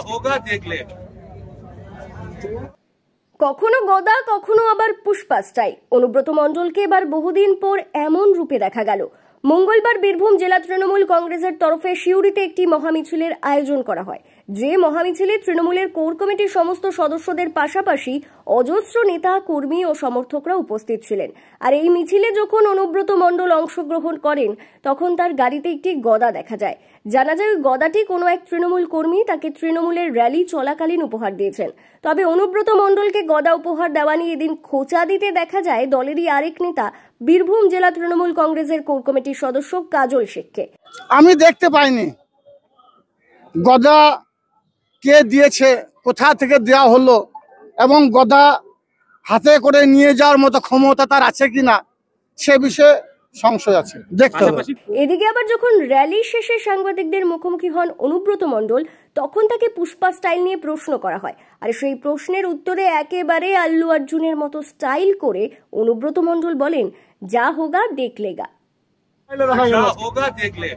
होगा देख ले। কখনো গদা কখনো আবার পুষ্পা স্টাইল। অনুব্রত মণ্ডলকে এবার বহুদিন পর এমন রূপে দেখা গেল। মঙ্গলবার বীরভূম জেলা তৃণমূল কংগ্রেসের তরফে সিউড়িতে একটি মহামিছিলের আয়োজন করা হয়। যে মহামিছিলে তৃণমূলের কোর কমিটির সমস্ত সদস্যদের পাশাপাশি অজস্র নেতা কর্মী ও সমর্থকরা উপস্থিত ছিলেন। আর এই মিছিলে যখন অনুব্রত মণ্ডল অংশগ্রহণ করেন তখন তার গাড়িতে একটি গদা দেখা যায়। জানা যায় ওই গদাটি কোনো এক তৃণমূল কর্মী তাকে তৃণমূলের র্যালি চলাকালীন উপহার দিয়েছেন। তবে অনুব্রত মণ্ডলকে গদা উপহার দেওয়া নিয়ে এদিন খোঁচা দিতে দেখা যায় দলেরই আরেক নেতা বীরভূম জেলা তৃণমূল কংগ্রেসের কোর কমিটির সদস্য কাজল শেখকে। আমি দেখতে পাইনি গদা কে দিয়েছে, কোথা থেকে দেওয়া হলো এবং গদা হাতে করে নিয়ে যাওয়ার মতো ক্ষমতা তার আছে কিনা সে বিষয়ে সংশয় আছে, দেখতে হবে। এদিকে আবার যখন র্যালি শেষে সাংবাদিকদের মুখোমুখি হন অনুব্রত মণ্ডল তখন তাকে পুষ্পা স্টাইল নিয়ে প্রশ্ন করা হয়। আর সেই প্রশ্নের উত্তরে একেবারে আল্লু অর্জুনের মতো স্টাইল করে অনুব্রত মণ্ডল বলেন, যা হোগা দেখ লেগা। होगा देख ले।